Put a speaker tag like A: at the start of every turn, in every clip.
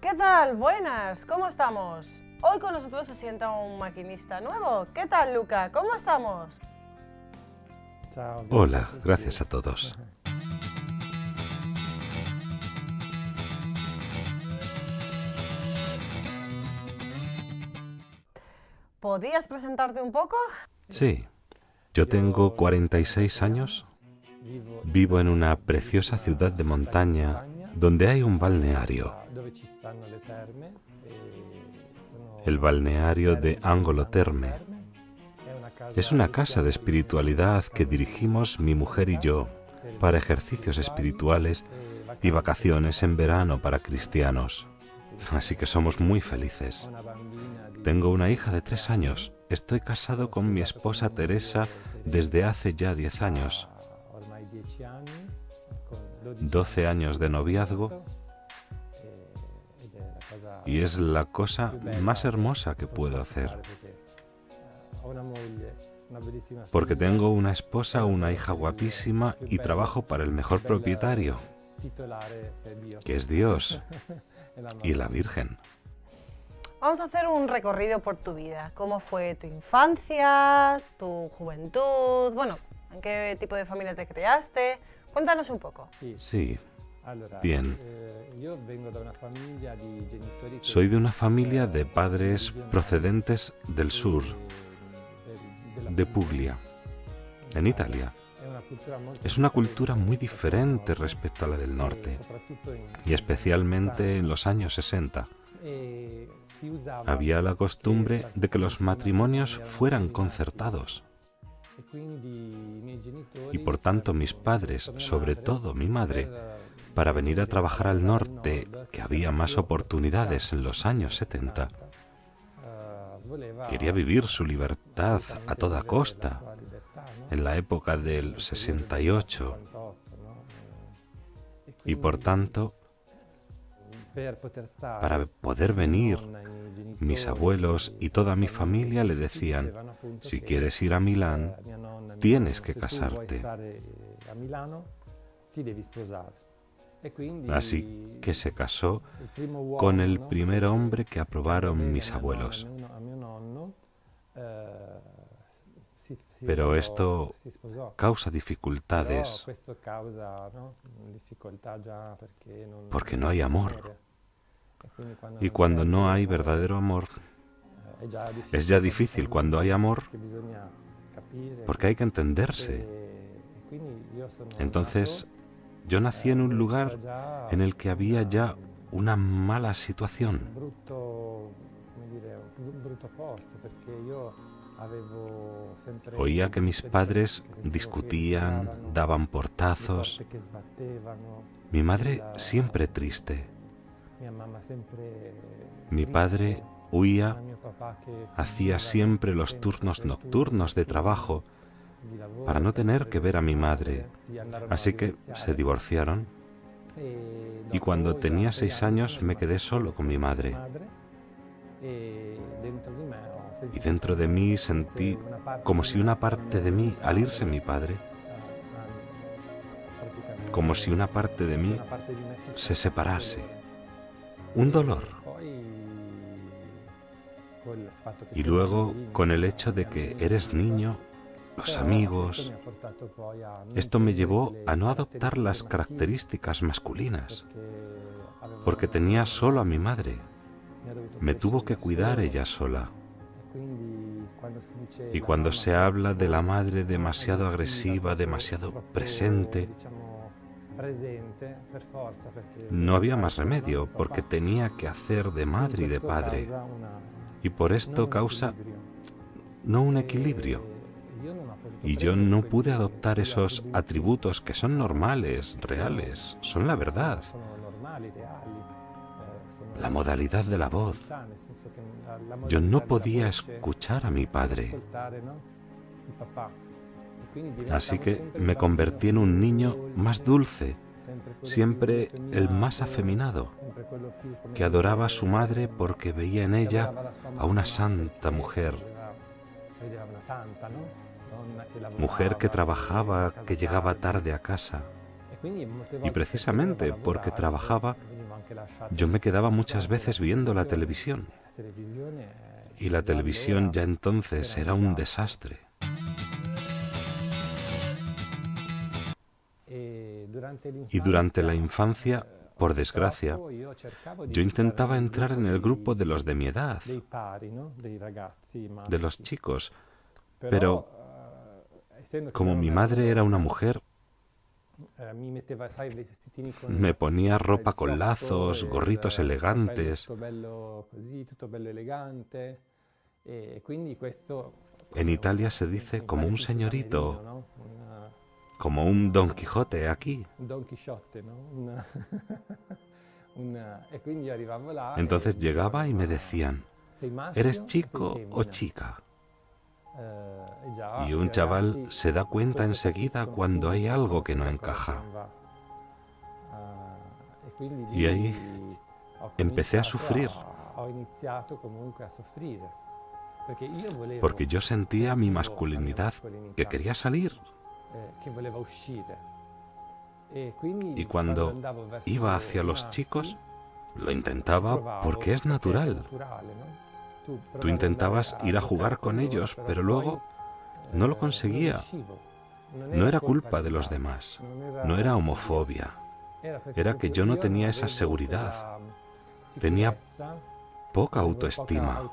A: ¿Qué tal? Buenas, ¿cómo estamos? Hoy con nosotros se sienta un maquinista nuevo. ¿Qué tal, Luca? ¿Cómo estamos?
B: Hola, gracias a todos.
A: ¿Podrías presentarte un poco?
B: Sí, yo tengo 46 años, vivo en una preciosa ciudad de montaña donde hay un balneario, el balneario de Angolo Terme. Es una casa de espiritualidad que dirigimos mi mujer y yo para ejercicios espirituales y vacaciones en verano para cristianos. Así que somos muy felices. Tengo una hija de 3 años. Estoy casado con mi esposa Teresa desde hace ya 10 años. 12 años de noviazgo y es la cosa más hermosa que puedo hacer. Porque tengo una esposa, una hija guapísima y trabajo para el mejor propietario, que es Dios y la Virgen.
A: Vamos a hacer un recorrido por tu vida. ¿Cómo fue tu infancia, tu juventud? Bueno, ¿en qué tipo de familia te criaste? Cuéntanos un poco.
B: Sí, bien. Soy de una familia de padres procedentes del sur, de Puglia, en Italia. Es una cultura muy diferente respecto a la del norte, y especialmente en los años 60. Había la costumbre de que los matrimonios fueran concertados. Y por tanto mis padres, sobre todo mi madre, para venir a trabajar al norte, que había más oportunidades en los años 70, quería vivir su libertad a toda costa, en la época del 68. Y por tanto, para poder venir, mis abuelos y toda mi familia le decían, si quieres ir a Milán, tienes que casarte. Así que se casó con el primer hombre que aprobaron mis abuelos. Pero esto causa dificultades porque no hay amor. Y cuando no hay verdadero amor, es ya difícil cuando hay amor, porque hay que entenderse. Entonces, yo nací en un lugar en el que había ya una mala situación. Oía que mis padres discutían, daban portazos. Mi madre siempre triste. Mi padre huía, hacía siempre los turnos nocturnos de trabajo para no tener que ver a mi madre. Así que se divorciaron y cuando tenía 6 años me quedé solo con mi madre. Y dentro de mí sentí como si una parte de mí, al irse mi padre, como si una parte de mí se separase. Un dolor. Y luego, con el hecho de que eres niño, los amigos, esto me llevó a no adoptar las características masculinas, porque tenía solo a mi madre. Me tuvo que cuidar ella sola. Y cuando se habla de la madre demasiado agresiva, demasiado presente, no había más remedio, porque tenía que hacer de madre y de padre. Y por esto causa no un equilibrio. Y yo no pude adoptar esos atributos que son normales, reales, son la verdad. La modalidad de la voz. Yo no podía escuchar a mi padre. Así que me convertí en un niño más dulce, siempre el más afeminado, que adoraba a su madre porque veía en ella a una santa mujer. Mujer que trabajaba, que llegaba tarde a casa. Y precisamente porque trabajaba, yo me quedaba muchas veces viendo la televisión. Y la televisión ya entonces era un desastre. Y durante la infancia, por desgracia, yo intentaba entrar en el grupo de los de mi edad, de los chicos, pero como mi madre era una mujer, me ponía ropa con lazos, gorritos elegantes. En Italia se dice como un señorito, como un Don Quijote aquí. Entonces llegaba y me decían, ¿eres chico o chica? Y un chaval se da cuenta enseguida cuando hay algo que no encaja. Y ahí empecé a sufrir, porque yo sentía mi masculinidad que quería salir. Y cuando iba hacia los chicos, lo intentaba porque es natural. Tú intentabas ir a jugar con ellos, pero luego no lo conseguía. No era culpa de los demás, no era homofobia. Era que yo no tenía esa seguridad. Tenía poca autoestima.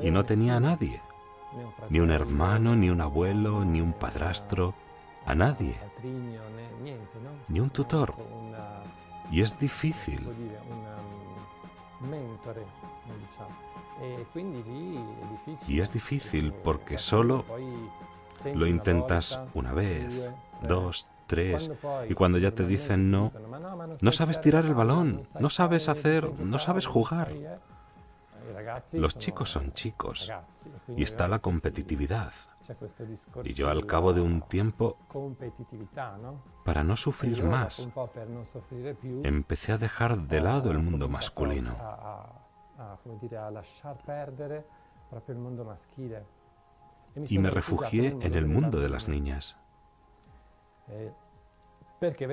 B: Y no tenía a nadie. Ni un hermano, ni un abuelo, ni un padrastro. A nadie. Ni un tutor. Y es difícil. Y es difícil porque solo lo intentas una vez, dos, tres, y cuando ya te dicen no, no sabes tirar el balón, no sabes hacer, no sabes jugar. Los chicos son chicos y está la competitividad. Y yo al cabo de un tiempo, para no sufrir más, empecé a dejar de lado el mundo masculino. Y me refugié en el mundo de las niñas,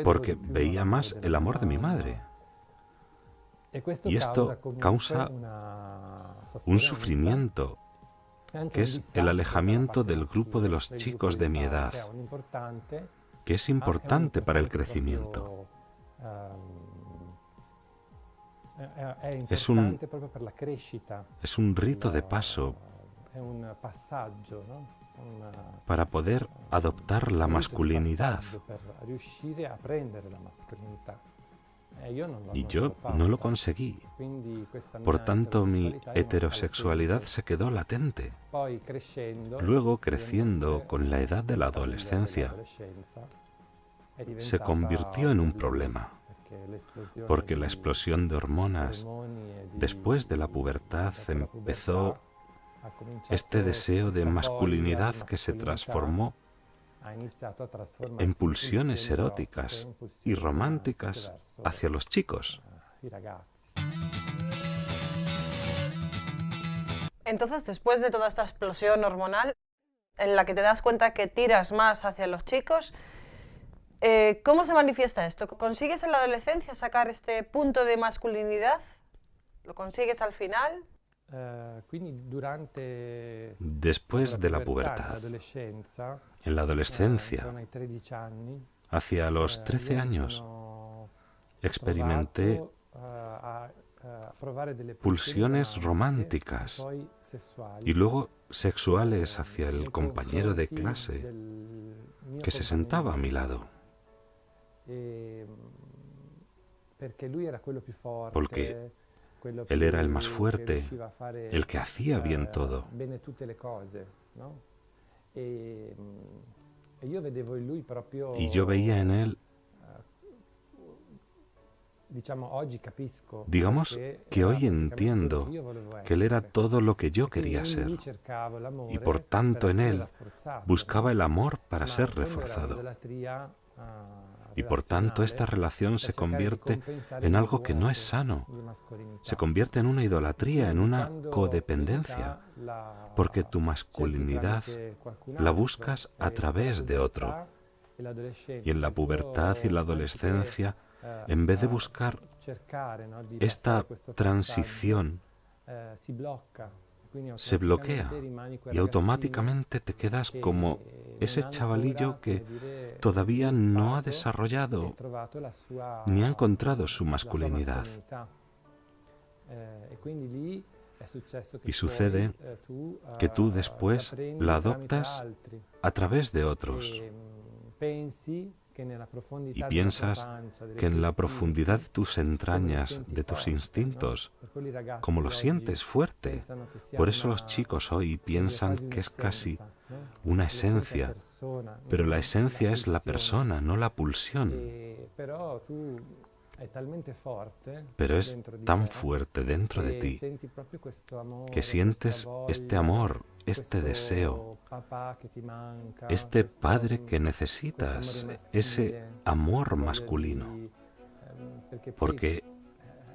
B: porque veía más el amor de mi madre. Y esto causa un sufrimiento, que es el alejamiento del grupo de los chicos de mi edad, que es importante para el crecimiento. Es un rito de paso para poder adoptar la masculinidad. Y yo no lo conseguí. Por tanto, mi heterosexualidad se quedó latente. Luego, creciendo con la edad de la adolescencia, se convirtió en un problema, porque la explosión de hormonas después de la pubertad empezó este deseo de masculinidad que se transformó en pulsiones eróticas y románticas hacia los chicos.
A: Entonces, después de toda esta explosión hormonal, en la que te das cuenta que tiras más hacia los chicos, ¿cómo se manifiesta esto? ¿Consigues en la adolescencia sacar este punto de masculinidad? ¿Lo consigues al final?
B: Después de la pubertad, en la adolescencia, hacia los 13 años, experimenté pulsiones románticas y luego sexuales hacia el compañero de clase que se sentaba a mi lado. Porque él era el más fuerte, el que hacía bien todo. Y yo veía en él, digamos que hoy entiendo que él era todo lo que yo quería ser. Y por tanto en él buscaba el amor para ser reforzado. Y por tanto esta relación se convierte en algo que no es sano. Se convierte en una idolatría, en una codependencia, porque tu masculinidad la buscas a través de otro. Y en la pubertad y la adolescencia, en vez de buscar esta transición, se bloquea y automáticamente te quedas como ese chavalillo que todavía no ha desarrollado ni ha encontrado su masculinidad. Y sucede que tú después la adoptas a través de otros y piensas que en la profundidad de tus entrañas, de tus instintos, como lo sientes fuerte, por eso los chicos hoy piensan que es casi una esencia, pero la esencia es la persona, no la pulsión. Pero es tan fuerte dentro de ti que sientes este amor, este deseo, este padre que necesitas, ese amor masculino. Porque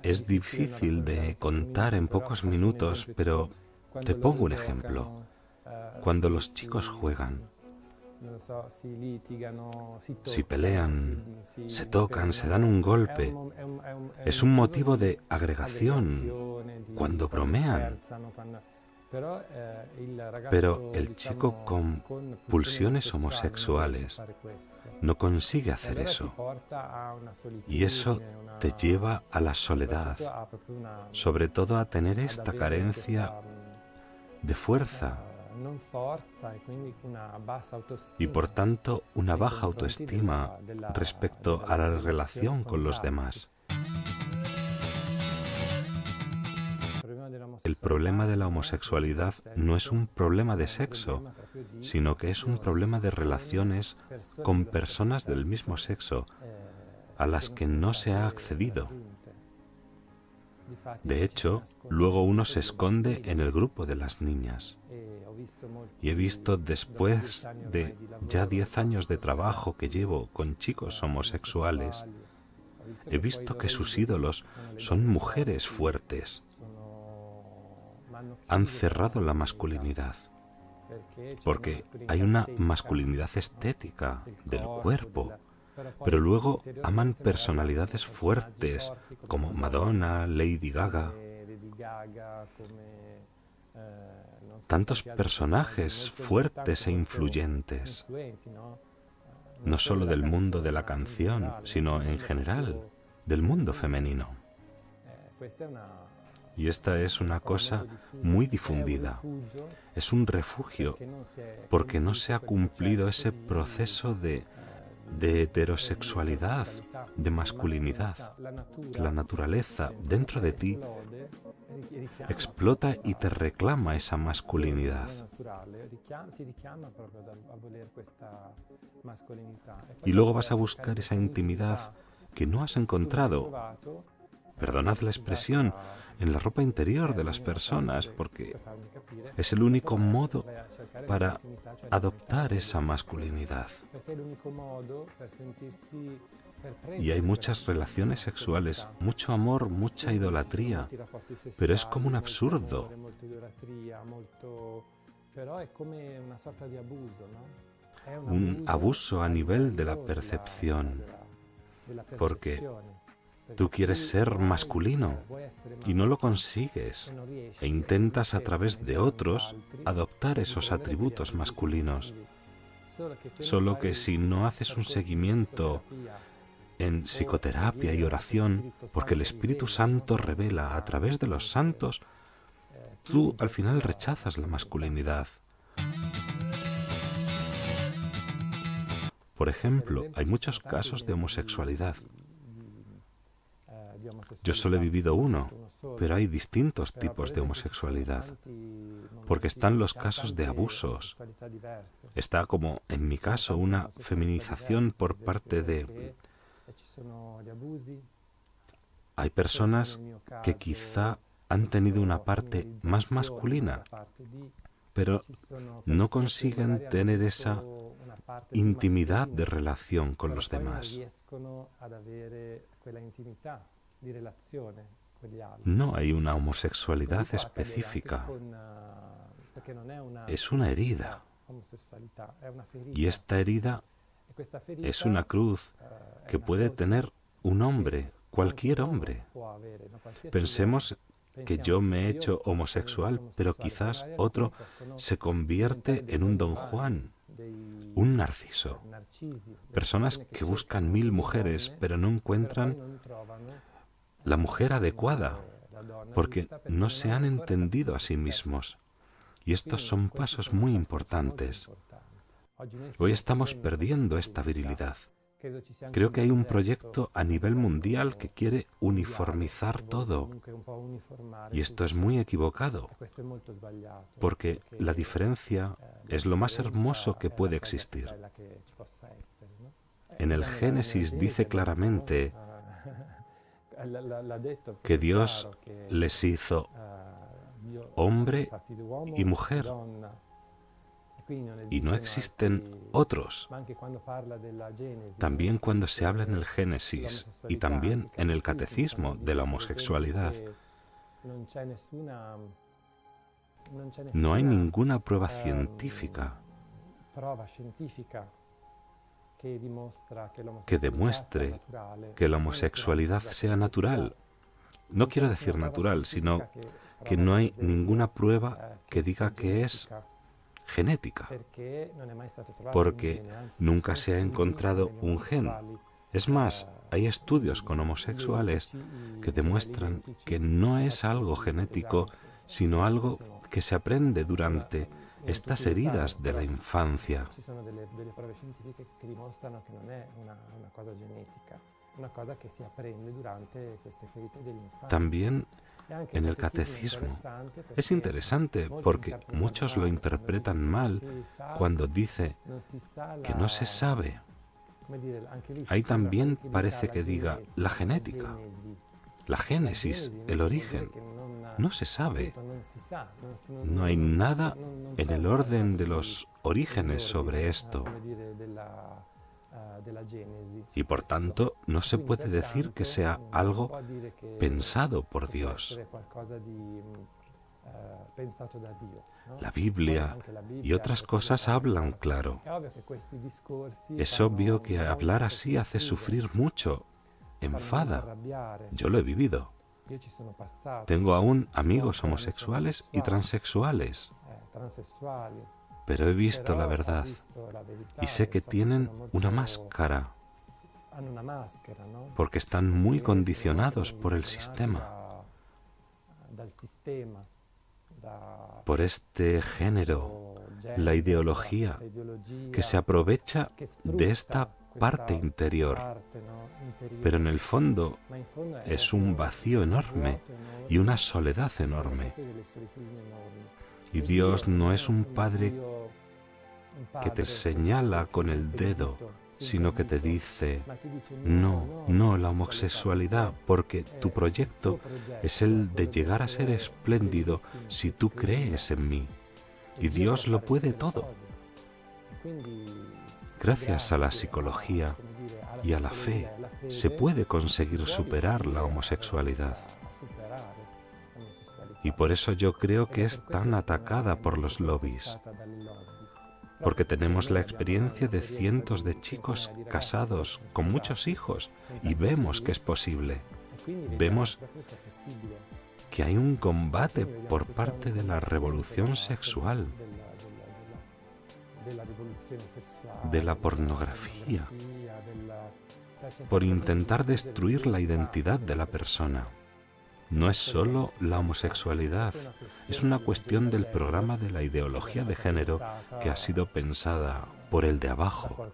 B: es difícil de contar en pocos minutos, pero te pongo un ejemplo. Cuando los chicos juegan, si pelean, se tocan, se dan un golpe, es un motivo de agregación cuando bromean. Pero el chico con pulsiones homosexuales no consigue hacer eso. Y eso te lleva a la soledad, sobre todo a tener esta carencia de fuerza. Y por tanto una baja autoestima respecto a la relación con los demás. El problema de la homosexualidad no es un problema de sexo, sino que es un problema de relaciones con personas del mismo sexo a las que no se ha accedido. De hecho, luego uno se esconde en el grupo de las niñas. Y he visto después de ya 10 años de trabajo que llevo con chicos homosexuales, he visto que sus ídolos son mujeres fuertes. Han cerrado la masculinidad, porque hay una masculinidad estética del cuerpo, pero luego aman personalidades fuertes como Madonna, Lady Gaga. Tantos personajes fuertes e influyentes, no solo del mundo de la canción, sino en general del mundo femenino. Y esta es una cosa muy difundida, es un refugio porque no se ha cumplido ese proceso de heterosexualidad, de masculinidad. La naturaleza dentro de ti explota y te reclama esa masculinidad. Y luego vas a buscar esa intimidad que no has encontrado, perdonad la expresión, en la ropa interior de las personas, porque es el único modo para adoptar esa masculinidad. Y hay muchas relaciones sexuales, mucho amor, mucha idolatría, pero es como un absurdo. Un abuso a nivel de la percepción, porque tú quieres ser masculino y no lo consigues e intentas a través de otros adoptar esos atributos masculinos. Solo que si no haces un seguimiento en psicoterapia y oración, porque el Espíritu Santo revela a través de los santos, tú al final rechazas la masculinidad. Por ejemplo, hay muchos casos de homosexualidad. Yo solo he vivido uno, pero hay distintos tipos de homosexualidad, porque están los casos de abusos. Está, como en mi caso, una feminización por parte de... Hay personas que quizá han tenido una parte más masculina, pero no consiguen tener esa intimidad de relación con los demás. No hay una homosexualidad específica. Es una herida. Y esta herida Es una cruz que puede tener un hombre, cualquier hombre. Pensemos que yo me he hecho homosexual, pero quizás otro se convierte en un Don Juan, un Narciso. Personas que buscan 1000 mujeres, pero no encuentran la mujer adecuada, porque no se han entendido a sí mismos. Y estos son pasos muy importantes. Hoy estamos perdiendo esta virilidad. Creo que hay un proyecto a nivel mundial que quiere uniformizar todo. Y esto es muy equivocado, porque la diferencia es lo más hermoso que puede existir. En el Génesis dice claramente que Dios les hizo hombre y mujer, y no existen otros. También cuando se habla en el Génesis y también en el Catecismo de la homosexualidad, no hay ninguna prueba científica que demuestre que la homosexualidad sea natural. No quiero decir natural, sino que no hay ninguna prueba que diga que es genética, porque nunca se ha encontrado un gen. Es más, hay estudios con homosexuales que demuestran que no es algo genético, sino algo que se aprende durante estas heridas de la infancia. También en el catecismo es interesante porque muchos lo interpretan mal cuando dice que no se sabe. Ahí también parece que diga la genética, la génesis, el origen. No se sabe. No hay nada en el orden de los orígenes sobre esto. Y por tanto, no se puede decir que sea algo pensado por Dios. La Biblia y otras cosas hablan claro. Es obvio que hablar así hace sufrir mucho, enfada. Yo lo he vivido. Tengo aún amigos homosexuales y transexuales. Pero he visto la verdad y sé que tienen una máscara porque están muy condicionados por el sistema, por este género, la ideología que se aprovecha de esta parte interior, pero en el fondo es un vacío enorme y una soledad enorme. Y Dios no es un padre que te señala con el dedo, sino que te dice, no, la homosexualidad, porque tu proyecto es el de llegar a ser espléndido si tú crees en mí. Y Dios lo puede todo. Gracias a la psicología y a la fe, se puede conseguir superar la homosexualidad. Y por eso yo creo que es tan atacada por los lobbies, porque tenemos la experiencia de cientos de chicos casados con muchos hijos y vemos que es posible. Vemos que hay un combate por parte de la revolución sexual, de la pornografía, por intentar destruir la identidad de la persona. No es solo la homosexualidad, es una cuestión del programa de la ideología de género que ha sido pensada por el de abajo.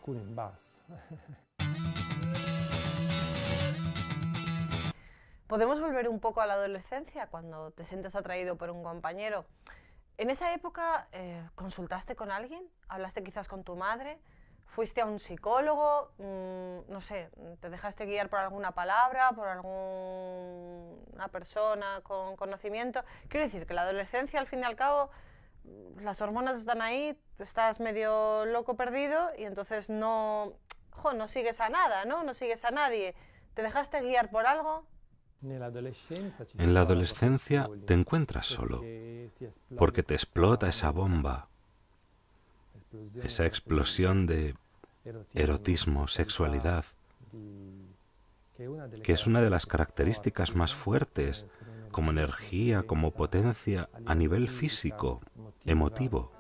A: ¿Podemos volver un poco a la adolescencia, cuando te sientes atraído por un compañero? ¿En esa época consultaste con alguien? ¿Hablaste quizás con tu madre? ¿Fuiste a un psicólogo? No sé, ¿te dejaste guiar por alguna palabra, por alguna persona con conocimiento? Quiero decir que la adolescencia, al fin y al cabo, las hormonas están ahí, tú estás medio loco perdido y entonces no sigues a nada, ¿no? No sigues a nadie. ¿Te dejaste guiar por algo?
B: En la adolescencia te encuentras solo, porque te explota esa bomba, esa explosión de erotismo, sexualidad, que es una de las características más fuertes, como energía, como potencia a nivel físico, emotivo.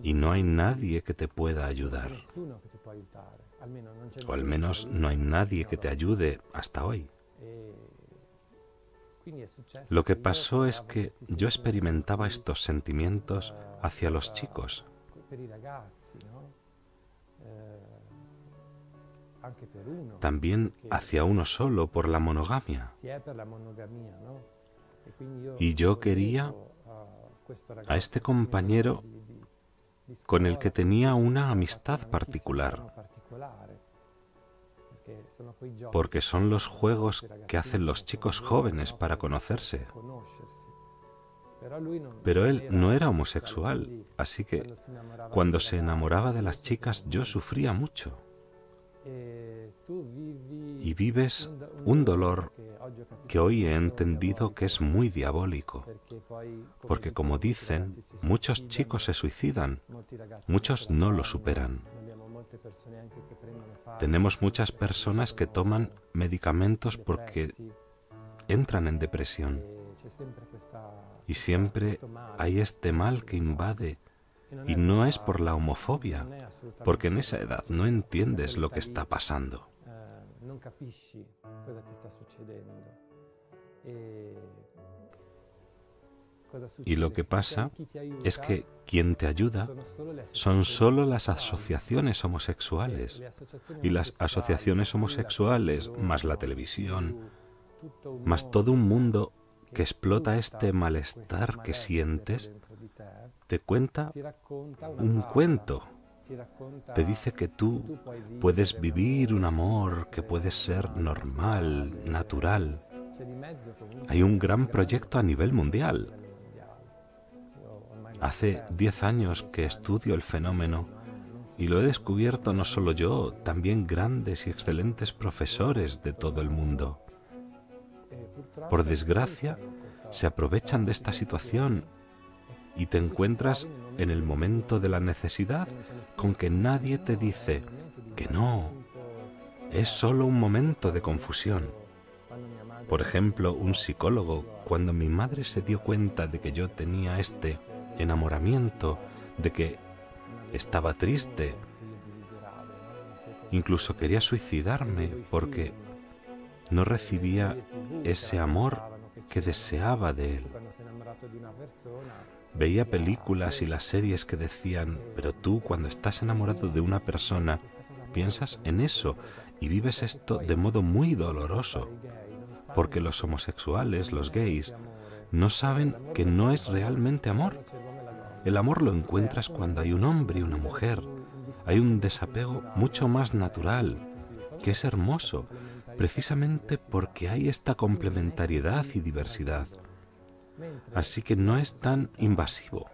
B: Y no hay nadie que te pueda ayudar, o al menos no hay nadie que te ayude hasta hoy. Lo que pasó es que yo experimentaba estos sentimientos hacia los chicos, también hacia uno solo por la monogamia. Y yo quería a este compañero con el que tenía una amistad particular, porque son los juegos que hacen los chicos jóvenes para conocerse. Pero él no era homosexual, así que cuando se enamoraba de las chicas yo sufría mucho. Y vives un dolor que hoy he entendido que es muy diabólico, porque como dicen, muchos chicos se suicidan, muchos no lo superan. Tenemos muchas personas que toman medicamentos porque entran en depresión, y siempre hay este mal que invade. Y no es por la homofobia, porque en esa edad no entiendes lo que está pasando. Y lo que pasa es que quien te ayuda son solo las asociaciones homosexuales. Y las asociaciones homosexuales, más la televisión, más todo un mundo que explota este malestar que sientes, te cuenta un cuento. Te dice que tú puedes vivir un amor que puede ser normal, natural. Hay un gran proyecto a nivel mundial. Hace 10 años que estudio el fenómeno y lo he descubierto no solo yo, también grandes y excelentes profesores de todo el mundo. Por desgracia, se aprovechan de esta situación y te encuentras en el momento de la necesidad con que nadie te dice que no, es solo un momento de confusión. Por ejemplo, un psicólogo, cuando mi madre se dio cuenta de que yo tenía este enamoramiento, de que estaba triste, incluso quería suicidarme porque no recibía ese amor que deseaba de él. Veía películas y las series que decían, pero tú cuando estás enamorado de una persona piensas en eso y vives esto de modo muy doloroso, porque los homosexuales, los gays, no saben que no es realmente amor. El amor lo encuentras cuando hay un hombre y una mujer. Hay un desapego mucho más natural, que es hermoso, precisamente porque hay esta complementariedad y diversidad. Así que no es tan invasivo,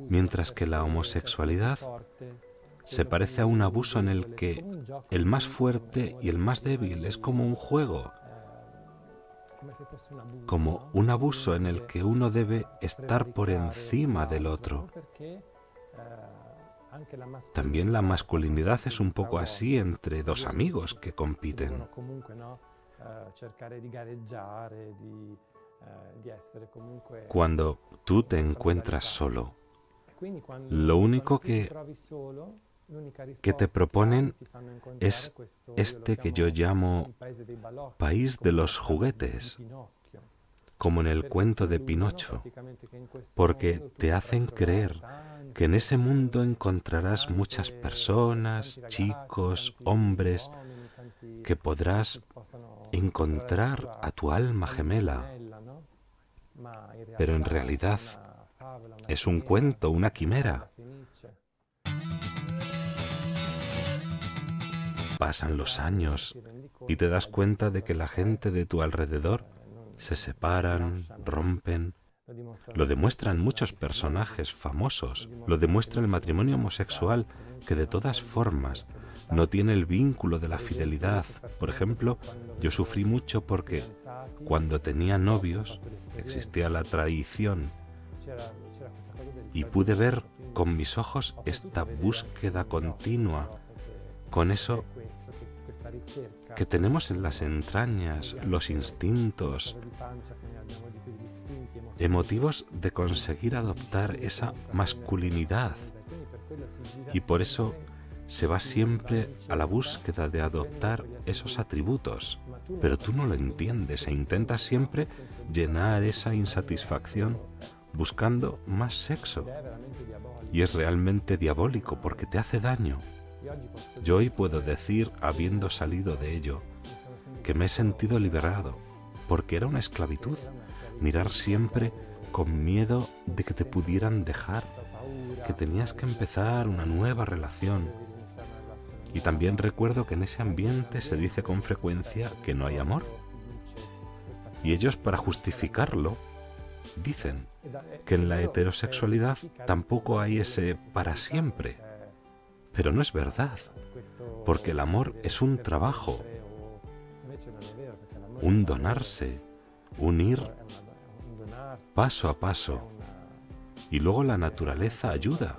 B: mientras que la homosexualidad se parece a un abuso en el que el más fuerte y el más débil es como un juego, como un abuso en el que uno debe estar por encima del otro. También la masculinidad es un poco así entre dos amigos que compiten. Cuando tú te encuentras solo, lo único que te proponen es este que yo llamo país de los juguetes, como en el cuento de Pinocho, porque te hacen creer que en ese mundo encontrarás muchas personas, chicos, hombres, que podrás encontrar a tu alma gemela. Pero en realidad es un cuento, una quimera. Pasan los años y te das cuenta de que la gente de tu alrededor se separan, rompen. Lo demuestran muchos personajes famosos. Lo demuestra el matrimonio homosexual, que de todas formas no tiene el vínculo de la fidelidad. Por ejemplo, yo sufrí mucho porque cuando tenía novios existía la traición y pude ver con mis ojos esta búsqueda continua, con eso que tenemos en las entrañas, los instintos emotivos de conseguir adoptar esa masculinidad. Y por eso se va siempre a la búsqueda de adoptar esos atributos. Pero tú no lo entiendes e intentas siempre llenar esa insatisfacción buscando más sexo. Y es realmente diabólico porque te hace daño. Yo hoy puedo decir, habiendo salido de ello, que me he sentido liberado, porque era una esclavitud, mirar siempre con miedo de que te pudieran dejar, que tenías que empezar una nueva relación. Y también recuerdo que en ese ambiente se dice con frecuencia que no hay amor. Y ellos, para justificarlo, dicen que en la heterosexualidad tampoco hay ese para siempre. Pero no es verdad, porque el amor es un trabajo, un donarse, un ir paso a paso. Y luego la naturaleza ayuda,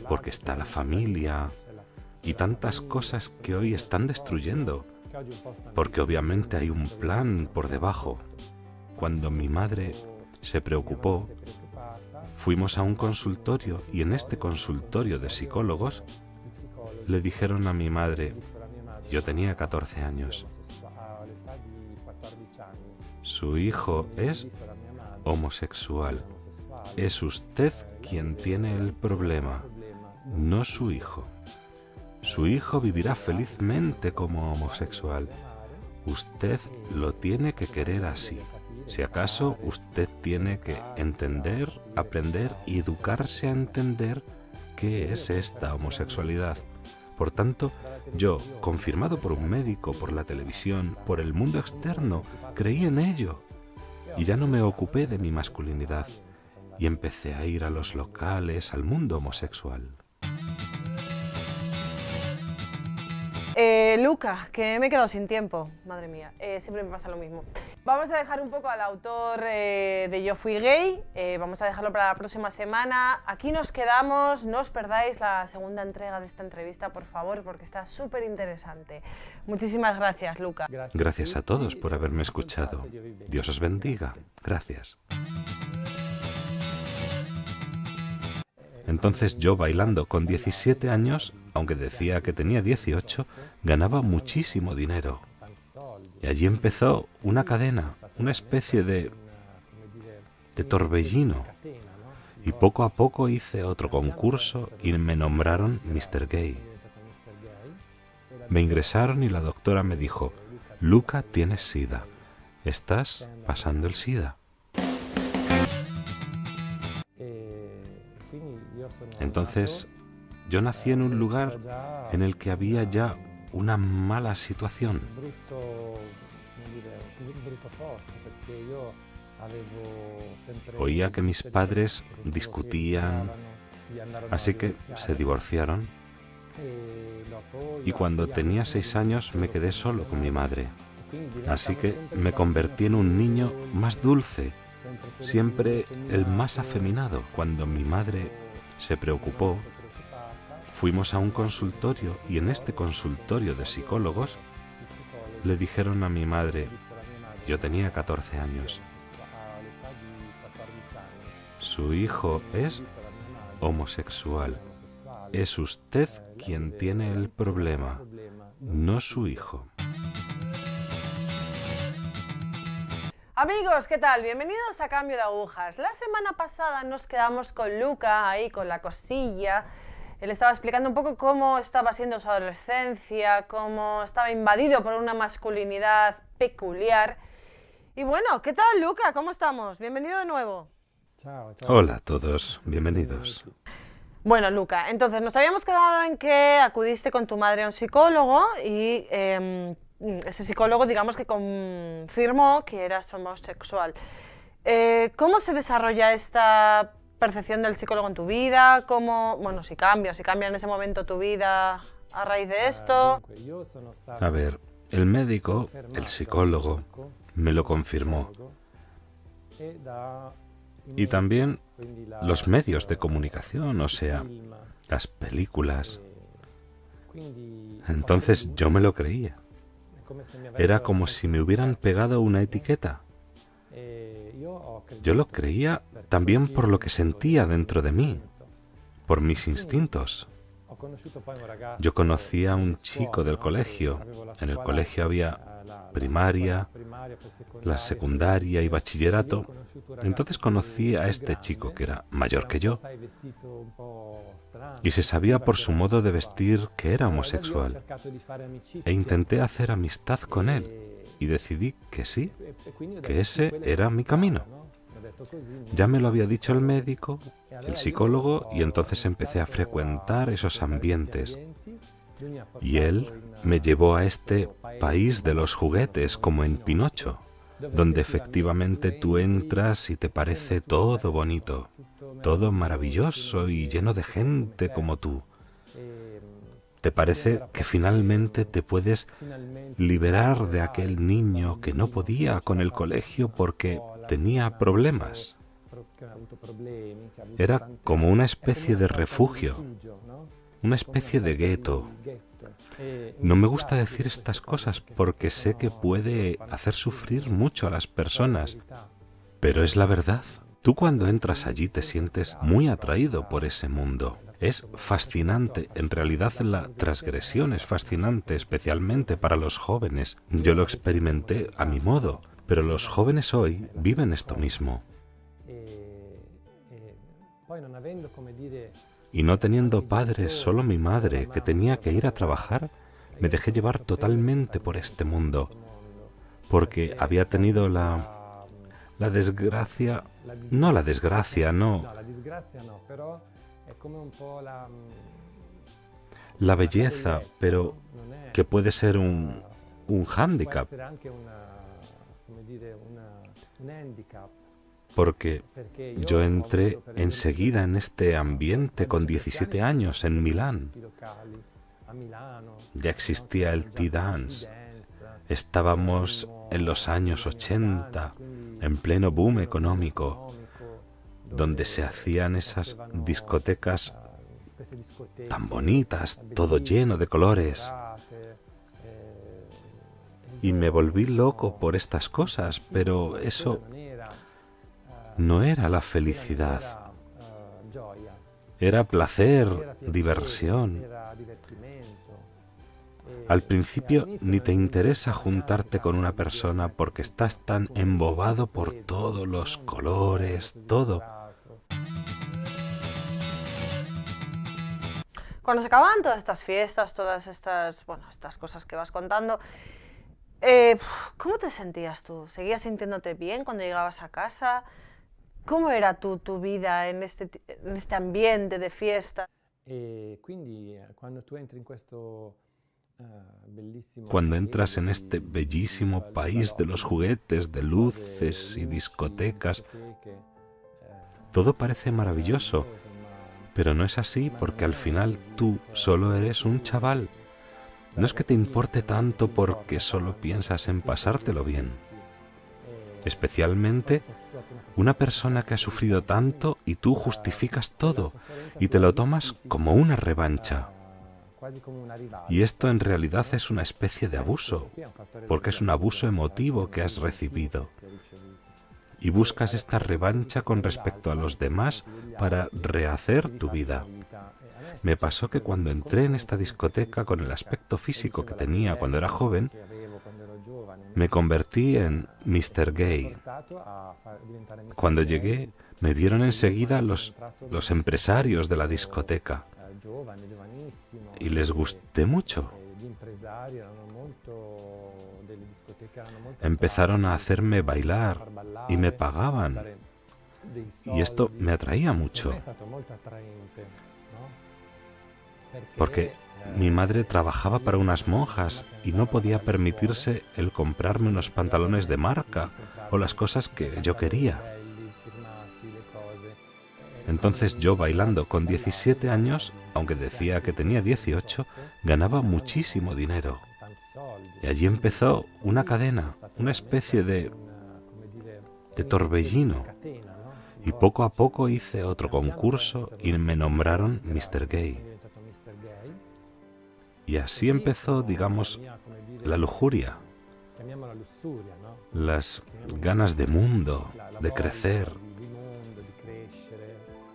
B: porque está la familia y tantas cosas que hoy están destruyendo, porque obviamente hay un plan por debajo. Cuando mi madre se preocupó, fuimos a un consultorio y en este consultorio de psicólogos le dijeron a mi madre, yo tenía 14 años, su hijo es homosexual. Es usted quien tiene el problema, no su hijo. Su hijo vivirá felizmente como homosexual. Usted lo tiene que querer así. Si acaso, usted tiene que entender, aprender y educarse a entender qué es esta homosexualidad. Por tanto, yo, confirmado por un médico, por la televisión, por el mundo externo, creí en ello. Y ya no me ocupé de mi masculinidad. Y empecé a ir a los locales, al mundo homosexual.
A: Luca, que me he quedado sin tiempo, madre mía, siempre me pasa lo mismo. Vamos a dejar un poco al autor de Yo Fui Gay, vamos a dejarlo para la próxima semana. Aquí nos quedamos, no os perdáis la segunda entrega de esta entrevista, por favor, porque está súper interesante. Muchísimas gracias, Luca.
B: Gracias a todos por haberme escuchado. Dios os bendiga. Gracias. Entonces yo, bailando con 17 años, aunque decía que tenía 18, ganaba muchísimo dinero. Y allí empezó una cadena, una especie de torbellino. Y poco a poco hice otro concurso y me nombraron Mr. Gay. Me ingresaron y la doctora me dijo, Luca, tienes SIDA. Estás pasando el SIDA. Entonces, yo nací en un lugar en el que había ya una mala situación. Oía que mis padres discutían, así que se divorciaron. Y cuando tenía 6 años me quedé solo con mi madre. Así que me convertí en un niño más dulce, siempre el más afeminado. Cuando mi madre se preocupó, fuimos a un consultorio y en este consultorio de psicólogos le dijeron a mi madre, yo tenía 14 años, su hijo es homosexual. Es usted quien tiene el problema, no su hijo.
A: Amigos, ¿qué tal? Bienvenidos a Cambio de Agujas. La semana pasada nos quedamos con Luca, ahí con la cosilla. Él estaba explicando un poco cómo estaba siendo su adolescencia, cómo estaba invadido por una masculinidad peculiar. Y bueno, ¿qué tal, Luca? ¿Cómo estamos? Bienvenido de nuevo.
C: Chao.
B: Hola a todos, bienvenidos.
A: Bueno, Luca, entonces nos habíamos quedado en que acudiste con tu madre a un psicólogo y ese psicólogo, digamos que confirmó que eras homosexual. ¿Cómo se desarrolla esta percepción del psicólogo en tu vida? ¿Cómo, bueno, si cambia en ese momento tu vida a raíz de esto?
B: A ver, el médico, el psicólogo, me lo confirmó. Y también los medios de comunicación, o sea, las películas. Entonces yo me lo creía. Era como si me hubieran pegado una etiqueta. Yo lo creía también por lo que sentía dentro de mí, por mis instintos. Yo conocí a un chico del colegio. En el colegio había primaria, la secundaria y bachillerato. Entonces conocí a este chico que era mayor que yo y se sabía por su modo de vestir que era homosexual. E intenté hacer amistad con él y decidí que sí, que ese era mi camino. Ya me lo había dicho el médico, el psicólogo, y entonces empecé a frecuentar esos ambientes. Y él me llevó a este país de los juguetes, como en Pinocho, donde efectivamente tú entras y te parece todo bonito, todo maravilloso y lleno de gente como tú. Te parece que finalmente te puedes liberar de aquel niño que no podía con el colegio porque tenía problemas. Era como una especie de refugio, una especie de gueto. No me gusta decir estas cosas porque sé que puede hacer sufrir mucho a las personas, pero es la verdad. Tú cuando entras allí te sientes muy atraído por ese mundo. Es fascinante, en realidad la transgresión es fascinante, especialmente para los jóvenes. Yo lo experimenté a mi modo, pero los jóvenes hoy viven esto mismo. Y no teniendo padres, solo mi madre, que tenía que ir a trabajar, me dejé llevar totalmente por este mundo, porque había tenido la desgracia, no, la belleza, pero que puede ser un hándicap, porque yo entré enseguida en este ambiente con 17 años en Milán. Ya existía el T-Dance. Estábamos en los años 80, en pleno boom económico, donde se hacían esas discotecas tan bonitas, todo lleno de colores. Y me volví loco por estas cosas, pero eso no era la felicidad. Era placer, diversión. Al principio ni te interesa juntarte con una persona porque estás tan embobado por todos los colores, todo.
A: Cuando se acababan todas estas fiestas, todas estas, estas cosas que vas contando, ¿cómo te sentías tú? ¿Seguías sintiéndote bien cuando llegabas a casa? ¿Cómo era tu vida en este ambiente de fiesta?
B: Cuando entras en este bellísimo país de los juguetes, de luces y discotecas, todo parece maravilloso, pero no es así porque al final tú solo eres un chaval. No es que te importe tanto porque solo piensas en pasártelo bien. Especialmente una persona que ha sufrido tanto y tú justificas todo y te lo tomas como una revancha. Y esto en realidad es una especie de abuso, porque es un abuso emotivo que has recibido. Y buscas esta revancha con respecto a los demás para rehacer tu vida. Me pasó que cuando entré en esta discoteca con el aspecto físico que tenía cuando era joven, me convertí en Mr. Gay. Cuando llegué, me vieron enseguida los empresarios de la discoteca y les gusté mucho. Empezaron a hacerme bailar y me pagaban. Y esto me atraía mucho. Porque mi madre trabajaba para unas monjas y no podía permitirse el comprarme unos pantalones de marca o las cosas que yo quería. Entonces yo bailando con 17 años, aunque decía que tenía 18, ganaba muchísimo dinero. Y allí empezó una cadena, una especie de torbellino. Y poco a poco hice otro concurso y me nombraron Mr. Gay. Y así empezó, digamos, la lujuria, las ganas de mundo, de crecer.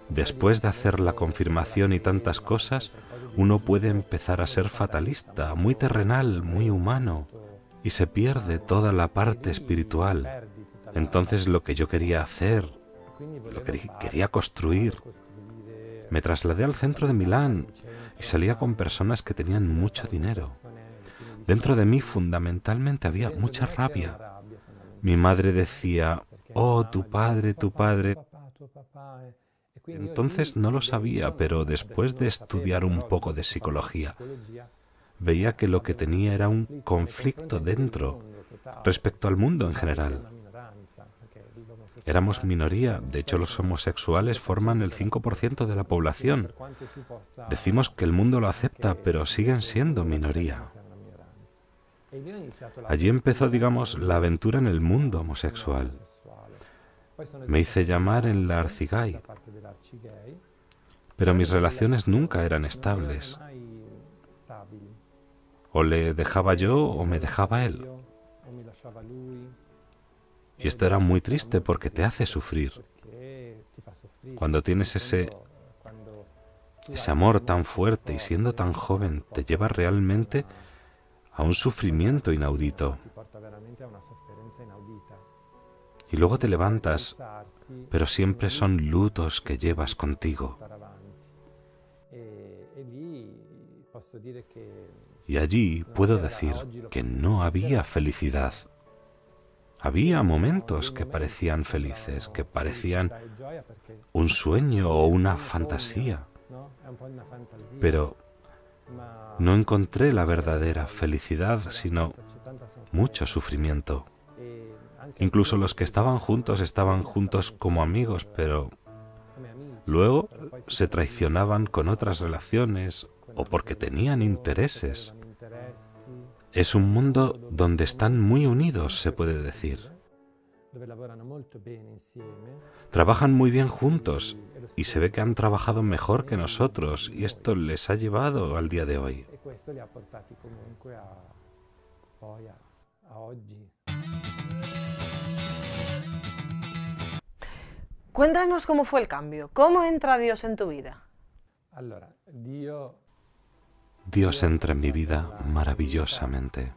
B: Después de hacer la confirmación y tantas cosas, uno puede empezar a ser fatalista, muy terrenal, muy humano, y se pierde toda la parte espiritual. Entonces lo que yo quería hacer, lo que quería construir, me trasladé al centro de Milán y salía con personas que tenían mucho dinero. Dentro de mí fundamentalmente había mucha rabia. Mi madre decía, oh, tu padre, tu padre. Entonces no lo sabía, pero después de estudiar un poco de psicología, veía que lo que tenía era un conflicto dentro respecto al mundo en general. Éramos minoría, de hecho los homosexuales forman el 5% de la población. Decimos que el mundo lo acepta, pero siguen siendo minoría. Allí empezó, digamos, la aventura en el mundo homosexual. Me hice llamar en la Arcigay, pero mis relaciones nunca eran estables. O le dejaba yo o me dejaba él. Y esto era muy triste porque te hace sufrir. Cuando tienes ese amor tan fuerte y siendo tan joven, te lleva realmente a un sufrimiento inaudito. Y luego te levantas, pero siempre son lutos que llevas contigo. Y allí puedo decir que no había felicidad. Había momentos que parecían felices, que parecían un sueño o una fantasía, pero no encontré la verdadera felicidad, sino mucho sufrimiento. Incluso los que estaban juntos como amigos, pero luego se traicionaban con otras relaciones o porque tenían intereses. Es un mundo donde están muy unidos, se puede decir. Trabajan muy bien juntos y se ve que han trabajado mejor que nosotros y esto les ha llevado al día de hoy.
A: Cuéntanos cómo fue el cambio. ¿Cómo entra Dios en tu vida?
B: Dios entra en mi vida maravillosamente.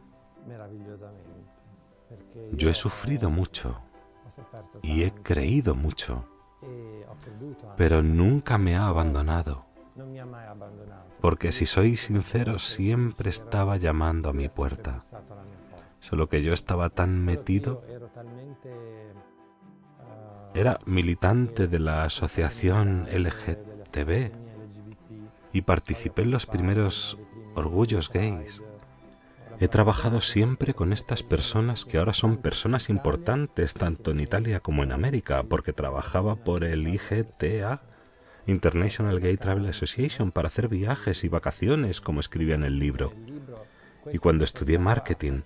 B: Yo he sufrido mucho y he creído mucho, pero nunca me ha abandonado. Porque si soy sincero, siempre estaba llamando a mi puerta. Solo que yo estaba tan metido. Era militante de la asociación LGTB y participé en los primeros orgullos gays. He trabajado siempre con estas personas que ahora son personas importantes tanto en Italia como en América, porque trabajaba por el IGTA, International Gay Travel Association, para hacer viajes y vacaciones, como escribía en el libro. Y cuando estudié marketing,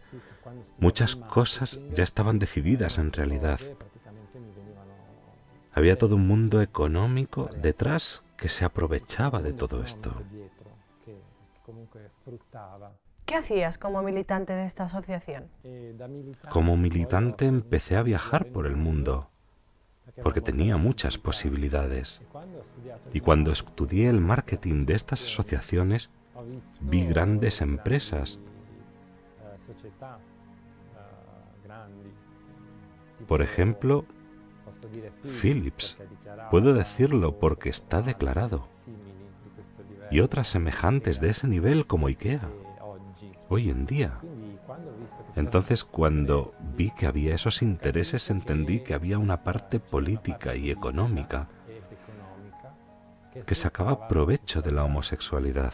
B: muchas cosas ya estaban decididas en realidad. Había todo un mundo económico detrás que se aprovechaba de todo esto.
A: ¿Qué hacías como militante de esta asociación?
B: Como militante empecé a viajar por el mundo, porque tenía muchas posibilidades. Y cuando estudié el marketing de estas asociaciones, vi grandes empresas. Por ejemplo, Philips, puedo decirlo porque está declarado, y otras semejantes de ese nivel como IKEA, hoy en día. Entonces, cuando vi que había esos intereses, entendí que había una parte política y económica que sacaba provecho de la homosexualidad.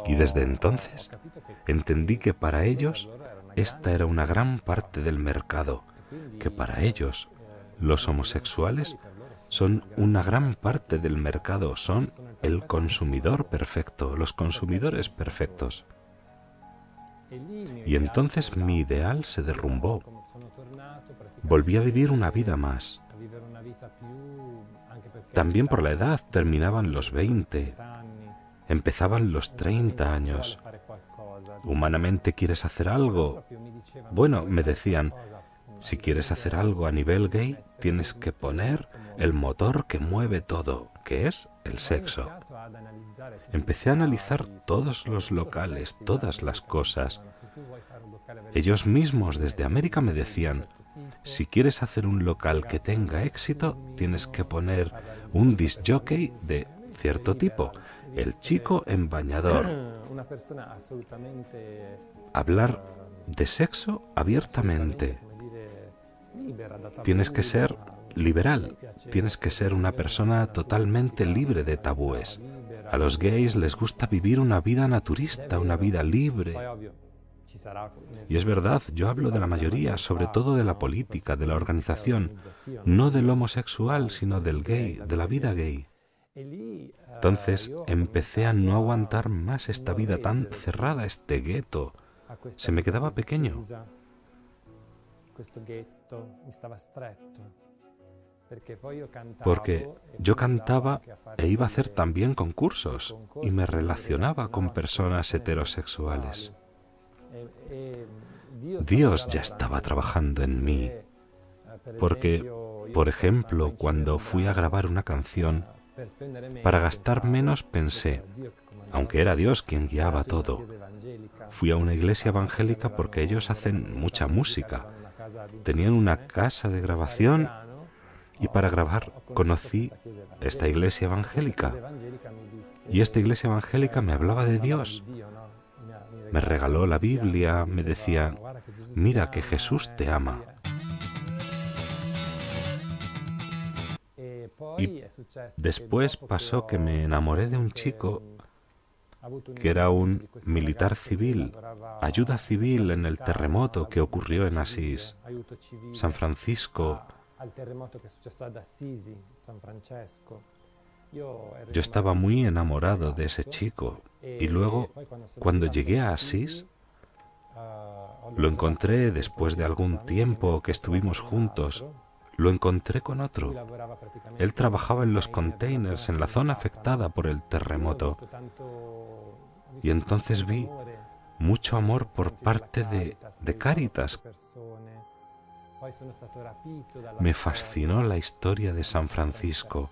B: Y desde entonces entendí que para ellos esta era una gran parte del mercado, que para ellos los homosexuales son una gran parte del mercado, son el consumidor perfecto, los consumidores perfectos. Y entonces mi ideal se derrumbó. Volví a vivir una vida más. También por la edad terminaban los 20, empezaban los 30 años. ¿Humanamente quieres hacer algo? Bueno, me decían, si quieres hacer algo a nivel gay, tienes que poner el motor que mueve todo, que es el sexo. Empecé a analizar todos los locales, todas las cosas. Ellos mismos desde América me decían, si quieres hacer un local que tenga éxito, tienes que poner un disc jockey de cierto tipo, el chico en bañador. Hablar de sexo abiertamente. Tienes que ser liberal, tienes que ser una persona totalmente libre de tabúes. A los gays les gusta vivir una vida naturista, una vida libre. Y es verdad, yo hablo de la mayoría, sobre todo de la política, de la organización, no del homosexual, sino del gay, de la vida gay. Entonces empecé a no aguantar más esta vida tan cerrada, este gueto. Se me quedaba pequeño. Porque yo cantaba e iba a hacer también concursos y me relacionaba con personas heterosexuales. Dios ya estaba trabajando en mí, porque, por ejemplo, cuando fui a grabar una canción, para gastar menos pensé, aunque era Dios quien guiaba todo, fui a una iglesia evangélica porque ellos hacen mucha música. Tenían una casa de grabación y para grabar conocí esta iglesia evangélica. Y esta iglesia evangélica me hablaba de Dios. Me regaló la Biblia, me decía, mira que Jesús te ama. Y después pasó que me enamoré de un chico que era un militar civil, ayuda civil en el terremoto que ocurrió en Asís, San Francisco. Yo estaba muy enamorado de ese chico y luego, cuando llegué a Asís, lo encontré después de algún tiempo que estuvimos juntos. Lo encontré con otro. Él trabajaba en los containers en la zona afectada por el terremoto. Y entonces vi mucho amor por parte de Cáritas. Me fascinó la historia de San Francisco.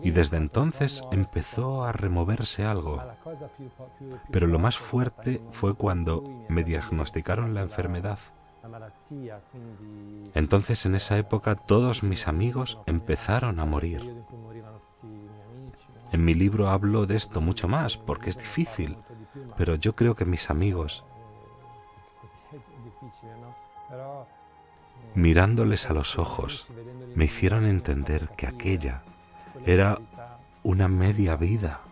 B: Y desde entonces empezó a removerse algo. Pero lo más fuerte fue cuando me diagnosticaron la enfermedad. Entonces en esa época todos mis amigos empezaron a morir. En mi libro hablo de esto mucho más porque es difícil, pero yo creo que mis amigos, mirándoles a los ojos, me hicieron entender que aquella era una media vida.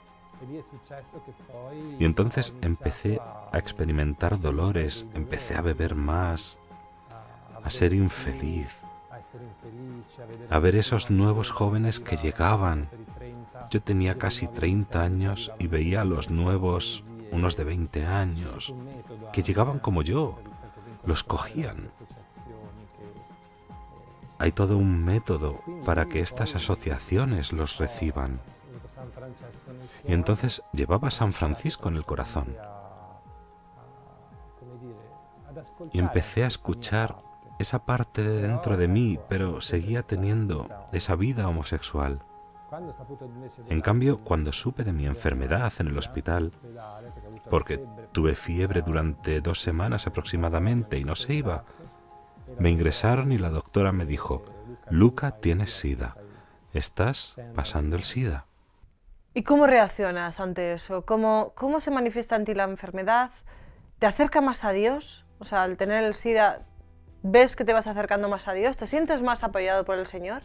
B: Y entonces empecé a experimentar dolores, empecé a beber más, a ser infeliz, a ver esos nuevos jóvenes que llegaban. Yo tenía casi 30 años y veía a los nuevos, unos de 20 años, que llegaban como yo, los cogían. Hay todo un método para que estas asociaciones los reciban. Y entonces llevaba a San Francisco en el corazón. Y empecé a escuchar esa parte de dentro de mí, pero seguía teniendo esa vida homosexual. En cambio, cuando supe de mi enfermedad en el hospital, porque tuve fiebre durante 2 semanas aproximadamente y no se iba, me ingresaron y la doctora me dijo, Luca, tienes SIDA, estás pasando el SIDA.
A: ¿Y cómo reaccionas ante eso? ¿Cómo se manifiesta en ti la enfermedad? ¿Te acerca más a Dios? O sea, al tener el SIDA, ¿ves que te vas acercando más a Dios? ¿Te sientes más apoyado por el Señor?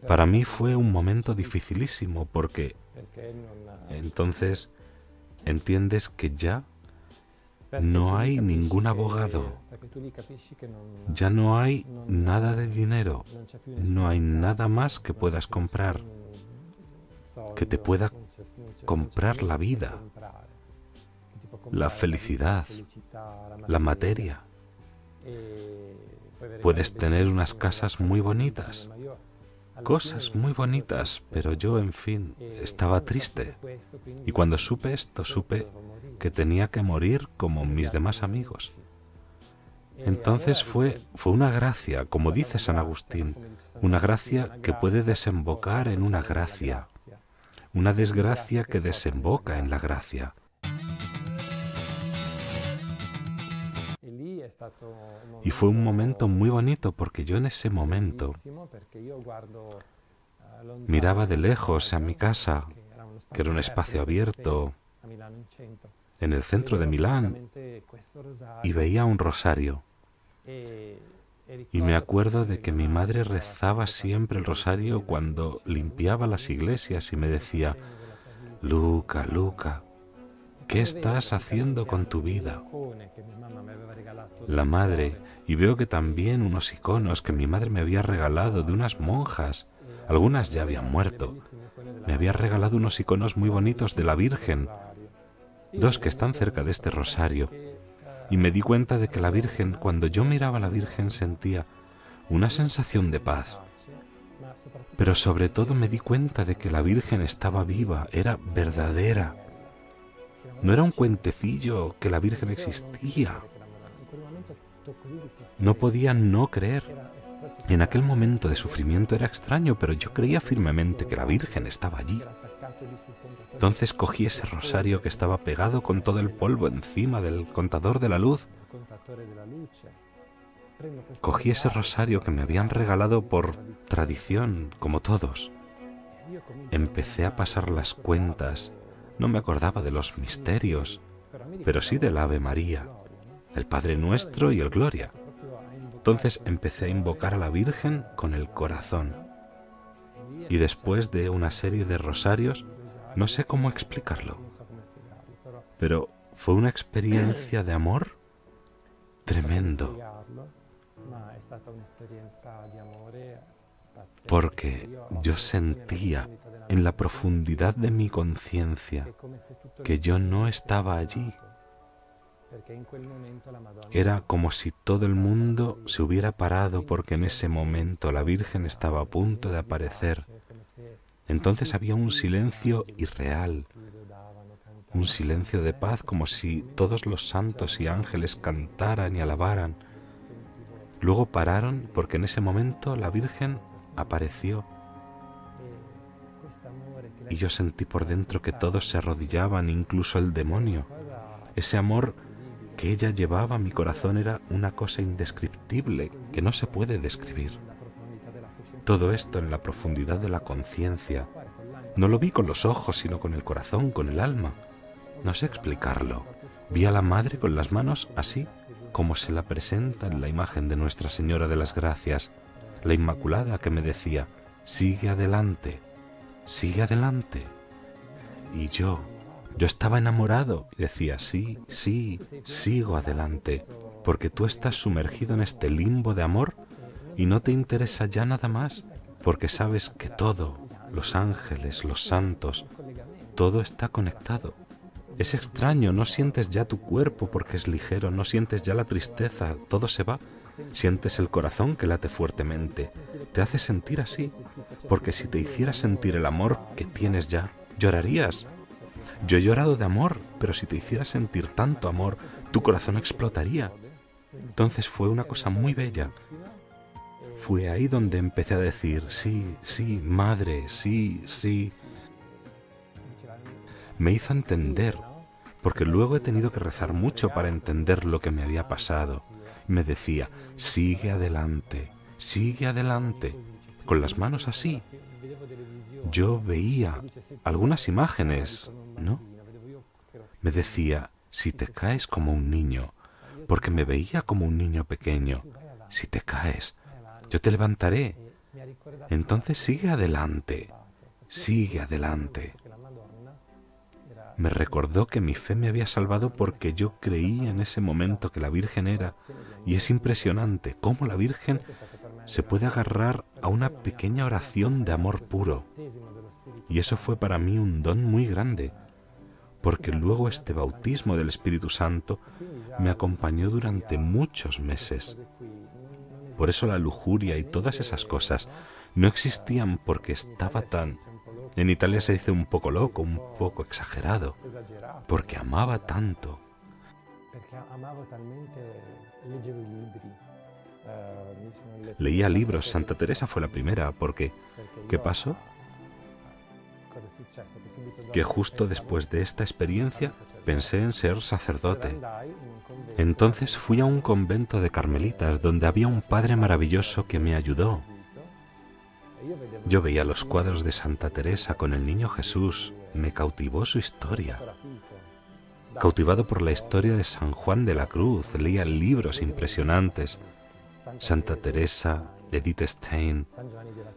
B: Para mí fue un momento dificilísimo porque entonces entiendes que ya no hay ningún abogado, ya no hay nada de dinero, no hay nada más que puedas comprar, que te pueda comprar la vida, la felicidad, la materia. Puedes tener unas casas muy bonitas, cosas muy bonitas, pero yo, en fin, estaba triste. Y cuando supe esto, supe que tenía que morir como mis demás amigos. Entonces fue una gracia, como dice San Agustín, una gracia que puede desembocar en una gracia, una desgracia que desemboca en la gracia. Y fue un momento muy bonito porque yo en ese momento miraba de lejos a mi casa, que era un espacio abierto en el centro de Milán, y veía un rosario. Y me acuerdo de que mi madre rezaba siempre el rosario cuando limpiaba las iglesias y me decía: Luca, Luca, ¿qué estás haciendo con tu vida? La madre, y veo que también unos iconos que mi madre me había regalado de unas monjas, algunas ya habían muerto. Me había regalado unos iconos muy bonitos de la Virgen, dos que están cerca de este rosario. Y me di cuenta de que la Virgen, cuando yo miraba a la Virgen, sentía una sensación de paz. Pero sobre todo me di cuenta de que la Virgen estaba viva, era verdadera. No era un cuentecillo, que la Virgen existía. No podía no creer. En aquel momento de sufrimiento era extraño, pero yo creía firmemente que la Virgen estaba allí. Entonces cogí ese rosario que estaba pegado con todo el polvo encima del contador de la luz. Cogí ese rosario que me habían regalado por tradición, como todos. Empecé a pasar las cuentas. No me acordaba de los misterios, pero sí del Ave María, el Padre Nuestro y el Gloria. Entonces empecé a invocar a la Virgen con el corazón. Y después de una serie de rosarios, no sé cómo explicarlo, pero fue una experiencia de amor tremendo. Porque yo sentía en la profundidad de mi conciencia que yo no estaba allí. Era como si todo el mundo se hubiera parado porque en ese momento la Virgen estaba a punto de aparecer. Entonces había un silencio irreal, un silencio de paz, como si todos los santos y ángeles cantaran y alabaran. Luego pararon porque en ese momento la Virgen apareció. Y yo sentí por dentro que todos se arrodillaban, incluso el demonio. Ese amor que ella llevaba a mi corazón era una cosa indescriptible, que no se puede describir. Todo esto en la profundidad de la conciencia. No lo vi con los ojos, sino con el corazón, con el alma. No sé explicarlo. Vi a la Madre con las manos así, como se la presenta en la imagen de Nuestra Señora de las Gracias, la Inmaculada, que me decía: sigue adelante, sigue adelante. Y yo estaba enamorado y decía: sí, sí, sigo adelante, porque tú estás sumergido en este limbo de amor y no te interesa ya nada más, porque sabes que todo, los ángeles, los santos, todo está conectado. Es extraño, no sientes ya tu cuerpo porque es ligero, no sientes ya la tristeza, todo se va. Sientes el corazón que late fuertemente, te hace sentir así, porque si te hiciera sentir el amor que tienes ya, llorarías. Yo he llorado de amor, pero si te hiciera sentir tanto amor, tu corazón explotaría. Entonces fue una cosa muy bella. Fue ahí donde empecé a decir: sí, sí, Madre, sí, sí. Me hizo entender, porque luego he tenido que rezar mucho para entender lo que me había pasado. Me decía: sigue adelante, con las manos así. Yo veía algunas imágenes, ¿no? Me decía: si te caes como un niño, porque me veía como un niño pequeño, si te caes, yo te levantaré. Entonces sigue adelante, sigue adelante. Me recordó que mi fe me había salvado porque yo creía en ese momento que la Virgen era, y es impresionante cómo la Virgen se puede agarrar a una pequeña oración de amor puro. Y eso fue para mí un don muy grande, porque luego este bautismo del Espíritu Santo me acompañó durante muchos meses. Por eso la lujuria y todas esas cosas no existían porque estaba tan... En Italia se dice un poco loco, un poco exagerado, porque amaba tanto. Leía libros, Santa Teresa fue la primera, porque ¿qué pasó? Que justo después de esta experiencia pensé en ser sacerdote. Entonces fui a un convento de carmelitas donde había un padre maravilloso que me ayudó. Yo veía los cuadros de Santa Teresa con el niño Jesús, me cautivó su historia. Cautivado por la historia de San Juan de la Cruz, leía libros impresionantes. Santa Teresa, Edith Stein,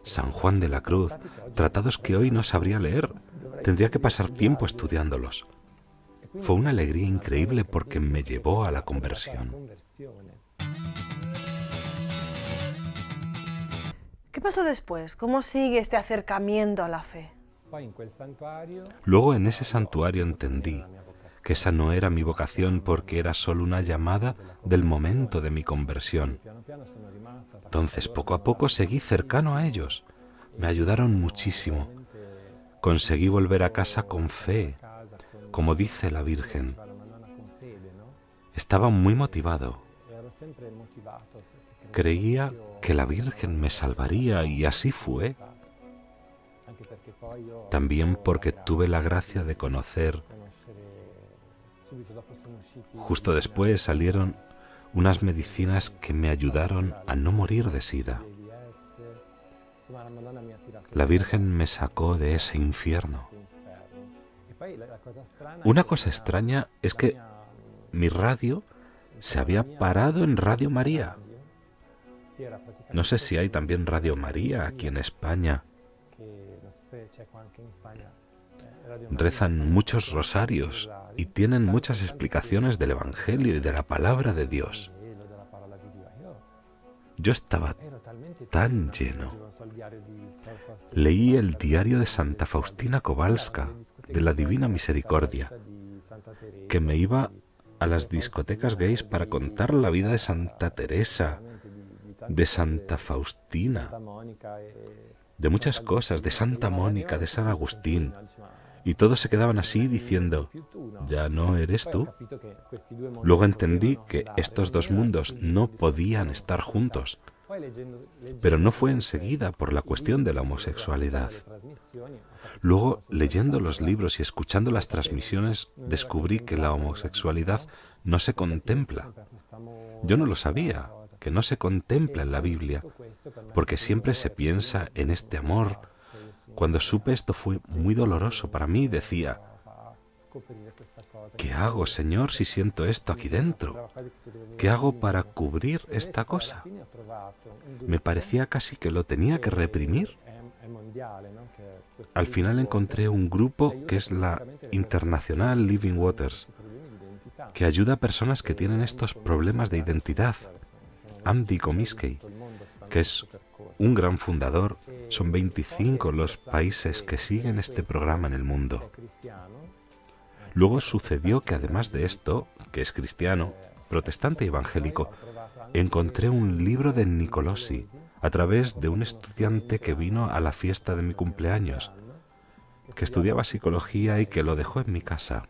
B: San Juan de la Cruz, tratados que hoy no sabría leer, tendría que pasar tiempo estudiándolos. Fue una alegría increíble porque me llevó a la conversión.
A: ¿Qué pasó después? ¿Cómo sigue este acercamiento a la fe?
B: Luego en ese santuario entendí que esa no era mi vocación porque era solo una llamada del momento de mi conversión. Entonces, poco a poco seguí cercano a ellos. Me ayudaron muchísimo. Conseguí volver a casa con fe, como dice la Virgen. Estaba muy motivado. Creía que la Virgen me salvaría y así fue. También porque tuve la gracia de conocer. Justo después salieron unas medicinas que me ayudaron a no morir de sida. La Virgen me sacó de ese infierno. Una cosa extraña es que mi radio se había parado en Radio María. No sé si hay también Radio María aquí en España. Rezan muchos rosarios y tienen muchas explicaciones del Evangelio y de la palabra de Dios. Yo estaba tan lleno. Leí el diario de Santa Faustina Kowalska, de la Divina Misericordia, que me iba a las discotecas gays para contar la vida de Santa Teresa, de Santa Faustina, de muchas cosas, de Santa Mónica, de San Agustín. Y todos se quedaban así diciendo, ¿ya no eres tú? Luego entendí que estos dos mundos no podían estar juntos, pero no fue enseguida por la cuestión de la homosexualidad. Luego, leyendo los libros y escuchando las transmisiones, descubrí que la homosexualidad no se contempla. Yo no lo sabía, que no se contempla en la Biblia, porque siempre se piensa en este amor. Cuando supe esto fue muy doloroso para mí, decía, ¿qué hago, Señor, si siento esto aquí dentro? ¿Qué hago para cubrir esta cosa? Me parecía casi que lo tenía que reprimir. Al final encontré un grupo que es la Internacional Living Waters, que ayuda a personas que tienen estos problemas de identidad. Andy Comiskey, que es un gran fundador, son 25 los países que siguen este programa en el mundo. Luego sucedió que además de esto, que es cristiano, protestante y evangélico, encontré un libro de Nicolosi a través de un estudiante que vino a la fiesta de mi cumpleaños, que estudiaba psicología y que lo dejó en mi casa.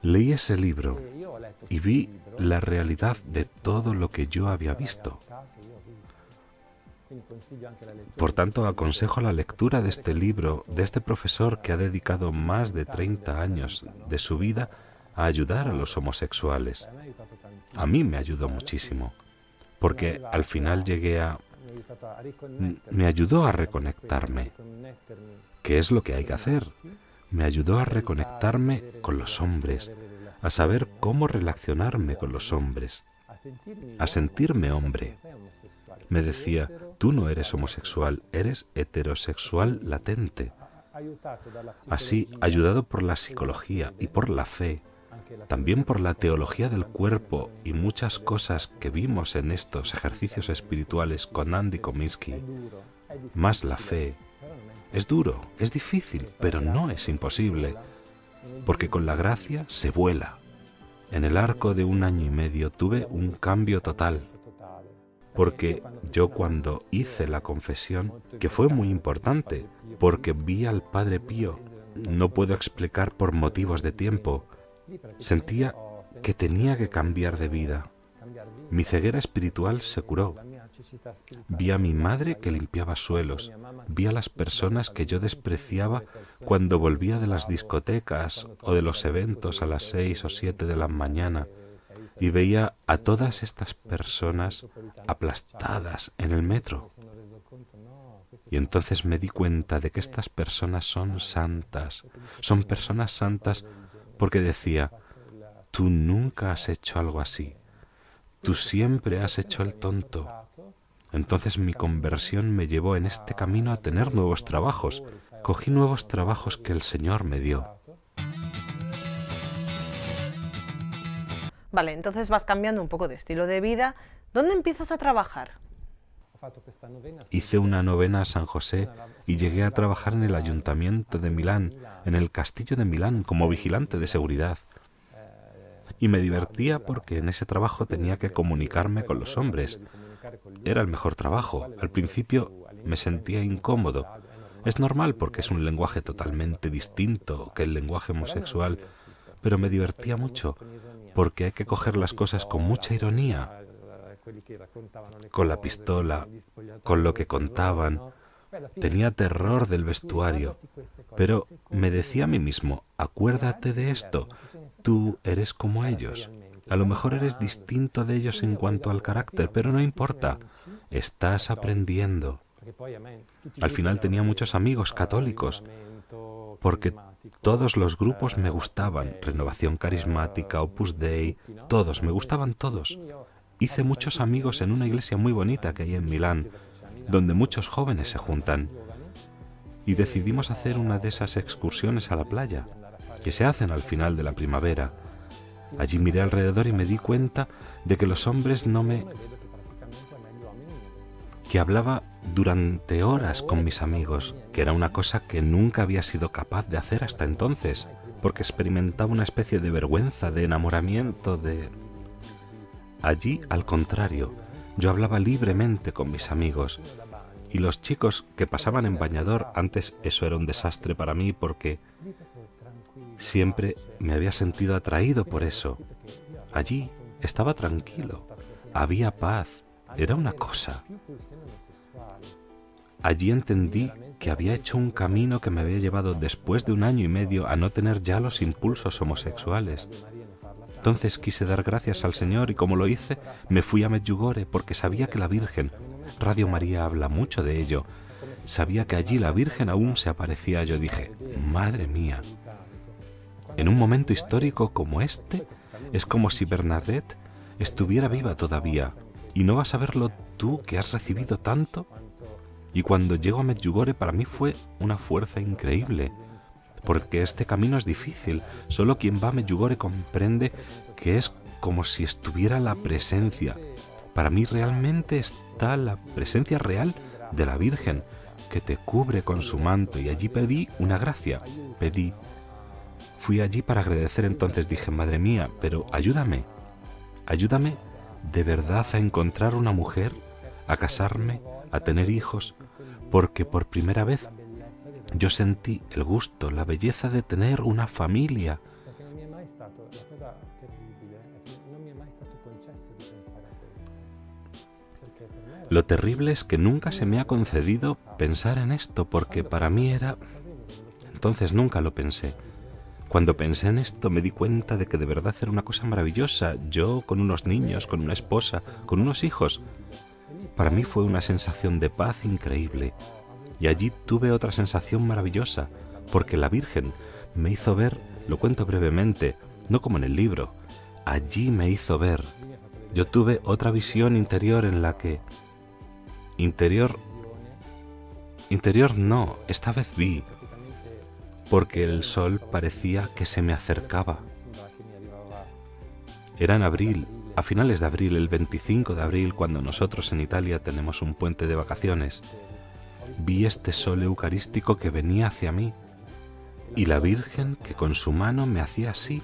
B: Leí ese libro y vi la realidad de todo lo que yo había visto. Por tanto, aconsejo la lectura de este libro, de este profesor que ha dedicado más de 30 años de su vida a ayudar a los homosexuales. A mí me ayudó muchísimo, porque al final me ayudó a reconectarme. ¿Qué es lo que hay que hacer? Me ayudó a reconectarme con los hombres, a saber cómo relacionarme con los hombres, a sentirme hombre. Me decía, tú no eres homosexual, eres heterosexual latente. Así, ayudado por la psicología y por la fe, también por la teología del cuerpo y muchas cosas que vimos en estos ejercicios espirituales con Andy Comiskey, más la fe. Es duro, es difícil, pero no es imposible, porque con la gracia se vuela. En el arco de 1 año y medio tuve un cambio total. porque yo cuando hice la confesión, que fue muy importante, porque vi al Padre Pío, no puedo explicar por motivos de tiempo, sentía que tenía que cambiar de vida. Mi ceguera espiritual se curó. Vi a mi madre que limpiaba suelos, vi a las personas que yo despreciaba cuando volvía de las discotecas o de los eventos a las 6 o 7 de la mañana, y veía a todas estas personas aplastadas en el metro. Y entonces me di cuenta de que estas personas son santas, son personas santas porque decía, tú nunca has hecho algo así, tú siempre has hecho el tonto. Entonces mi conversión me llevó en este camino a tener nuevos trabajos. Cogí nuevos trabajos que el Señor me dio.
A: Vale, entonces vas cambiando un poco de estilo de vida. ¿Dónde empiezas a trabajar?
B: Hice una novena a San José y llegué a trabajar en el Ayuntamiento de Milán, en el Castillo de Milán, como vigilante de seguridad. Y me divertía porque en ese trabajo tenía que comunicarme con los hombres. Era el mejor trabajo. Al principio me sentía incómodo. Es normal porque es un lenguaje totalmente distinto que el lenguaje homosexual, pero me divertía mucho porque hay que coger las cosas con mucha ironía, con la pistola, con lo que contaban. Tenía terror del vestuario, pero me decía a mí mismo, acuérdate de esto, tú eres como ellos. A lo mejor eres distinto de ellos en cuanto al carácter, pero no importa, estás aprendiendo. Al final tenía muchos amigos católicos, porque todos los grupos me gustaban, Renovación Carismática, Opus Dei, todos, me gustaban todos. Hice muchos amigos en una iglesia muy bonita que hay en Milán, donde muchos jóvenes se juntan. Y decidimos hacer una de esas excursiones a la playa, que se hacen al final de la primavera. Allí miré alrededor y me di cuenta de que los hombres que hablaba durante horas con mis amigos, que era una cosa que nunca había sido capaz de hacer hasta entonces, porque experimentaba una especie de vergüenza, de enamoramiento, Allí, al contrario, yo hablaba libremente con mis amigos, y los chicos que pasaban en bañador, antes eso era un desastre para mí porque siempre me había sentido atraído por eso. Allí estaba tranquilo, había paz, era una cosa. Allí entendí que había hecho un camino que me había llevado después de 1 año y medio a no tener ya los impulsos homosexuales. Entonces quise dar gracias al Señor y como lo hice, me fui a Medjugorje porque sabía que la Virgen, Radio María habla mucho de ello, sabía que allí la Virgen aún se aparecía. Yo dije, madre mía, en un momento histórico como este, es como si Bernadette estuviera viva todavía. ¿Y no vas a verlo tú que has recibido tanto? Y cuando llego a Medjugorje para mí fue una fuerza increíble, porque este camino es difícil. Solo quien va a Medjugorje comprende que es como si estuviera la presencia. Para mí realmente está la presencia real de la Virgen, que te cubre con su manto, y allí pedí una gracia, Fui allí para agradecer, entonces dije, madre mía, pero ayúdame de verdad a encontrar una mujer, a casarme, a tener hijos, porque por primera vez yo sentí el gusto, la belleza de tener una familia. Lo terrible es que nunca se me ha concedido pensar en esto, porque para mí era... Entonces nunca lo pensé. Cuando pensé en esto me di cuenta de que de verdad era una cosa maravillosa. Yo con unos niños, con una esposa, con unos hijos. Para mí fue una sensación de paz increíble. Y allí tuve otra sensación maravillosa, porque la Virgen me hizo ver, lo cuento brevemente, no como en el libro, allí me hizo ver. Yo tuve otra visión interior en la que... Interior no, esta vez vi, porque el sol parecía que se me acercaba. Era en abril, a finales de abril, el 25 de abril, cuando nosotros en Italia tenemos un puente de vacaciones. Vi este sol eucarístico que venía hacia mí, y la Virgen que con su mano me hacía así.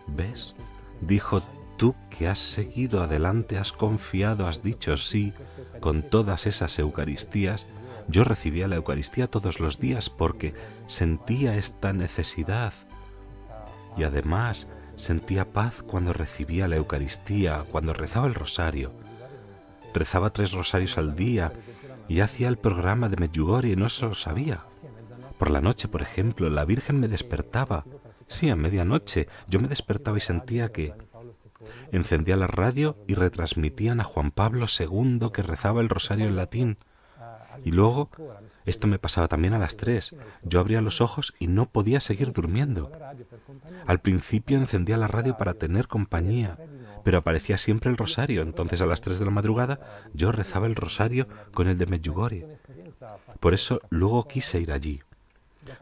B: ¿Ves? Dijo, tú que has seguido adelante, has confiado, has dicho sí con todas esas Eucaristías. Yo recibía la Eucaristía todos los días porque sentía esta necesidad y además sentía paz cuando recibía la Eucaristía, cuando rezaba el rosario. Rezaba 3 rosarios al día y hacía el programa de Medjugorje y no se lo sabía. Por la noche, por ejemplo, la Virgen me despertaba. Sí, a medianoche yo me despertaba y sentía que encendía la radio y retransmitían a Juan Pablo II que rezaba el rosario en latín. Y luego, esto me pasaba también a las 3. Yo abría los ojos y no podía seguir durmiendo. Al principio encendía la radio para tener compañía, pero aparecía siempre el rosario. Entonces a las 3 de la madrugada yo rezaba el rosario con el de Medjugorje. Por eso luego quise ir allí.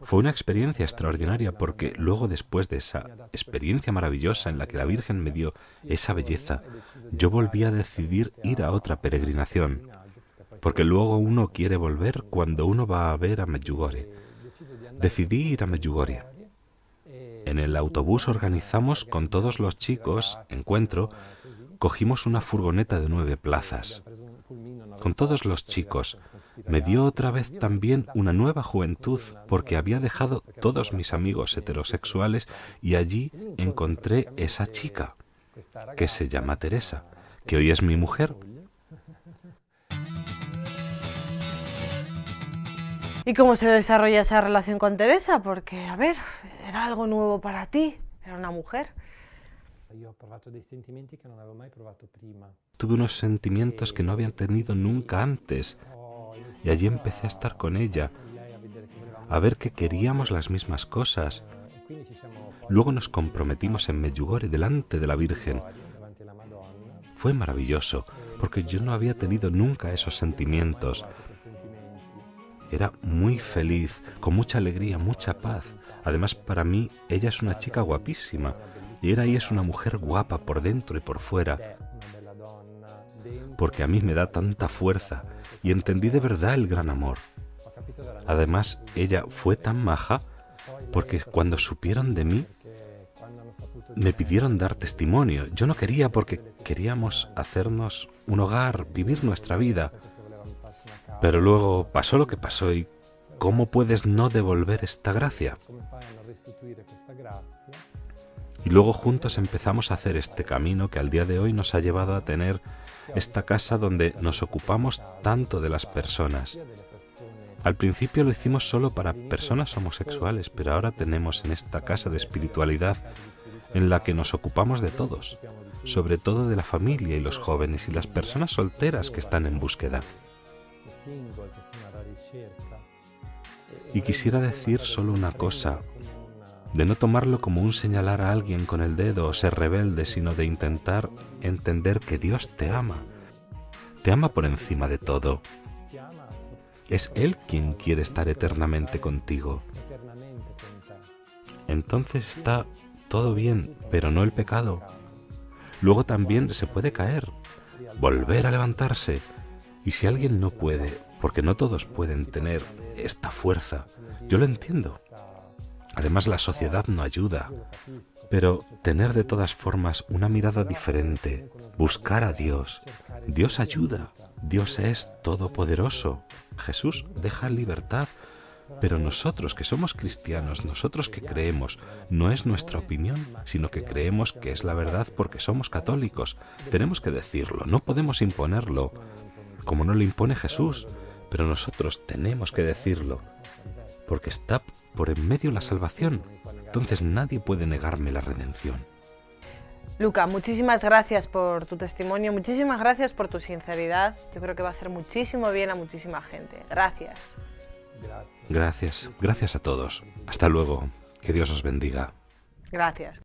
B: Fue una experiencia extraordinaria porque luego, después de esa experiencia maravillosa en la que la Virgen me dio esa belleza, yo volví a decidir ir a otra peregrinación, porque luego uno quiere volver cuando uno va a ver a Medjugorje. Decidí ir a Medjugorje. En el autobús organizamos con todos los chicos encuentro, cogimos una furgoneta de 9 plazas. Con todos los chicos. Me dio otra vez también una nueva juventud porque había dejado todos mis amigos heterosexuales y allí encontré esa chica que se llama Teresa, que hoy es mi mujer.
A: ¿Y cómo se desarrolla esa relación con Teresa? Porque, a ver, era algo nuevo para ti, era una mujer.
B: Tuve unos sentimientos que no habían tenido nunca antes y allí empecé a estar con ella, a ver que queríamos las mismas cosas. Luego nos comprometimos en Medjugorje delante de la Virgen. Fue maravilloso porque yo no había tenido nunca esos sentimientos. Era muy feliz, con mucha alegría, mucha paz. Además, para mí, ella es una chica guapísima. Y ella es una mujer guapa por dentro y por fuera. Porque a mí me da tanta fuerza. Y entendí de verdad el gran amor. Además, ella fue tan maja porque cuando supieron de mí, me pidieron dar testimonio. Yo no quería porque queríamos hacernos un hogar, vivir nuestra vida. Pero luego pasó lo que pasó y ¿cómo puedes no devolver esta gracia? Y luego juntos empezamos a hacer este camino que al día de hoy nos ha llevado a tener esta casa donde nos ocupamos tanto de las personas. Al principio lo hicimos solo para personas homosexuales, pero ahora tenemos en esta casa de espiritualidad en la que nos ocupamos de todos, sobre todo de la familia y los jóvenes y las personas solteras que están en búsqueda. Y quisiera decir solo una cosa, de no tomarlo como un señalar a alguien con el dedo o ser rebelde, sino de intentar entender que Dios te ama por encima de todo. Es Él quien quiere estar eternamente contigo. Entonces está todo bien, pero no el pecado. Luego también se puede caer, volver a levantarse. Y si alguien no puede, porque no todos pueden tener esta fuerza, yo lo entiendo. Además, la sociedad no ayuda. Pero tener de todas formas una mirada diferente, buscar a Dios. Dios ayuda. Dios es todopoderoso. Jesús deja libertad. Pero nosotros que somos cristianos, nosotros que creemos, no es nuestra opinión, sino que creemos que es la verdad porque somos católicos. Tenemos que decirlo, no podemos imponerlo, como no lo impone Jesús. Pero nosotros tenemos que decirlo, porque está por en medio la salvación. Entonces nadie puede negarme la redención.
A: Luca, muchísimas gracias por tu testimonio, muchísimas gracias por tu sinceridad. Yo creo que va a hacer muchísimo bien a muchísima gente. Gracias.
B: Gracias a todos. Hasta luego. Que Dios os bendiga.
A: Gracias.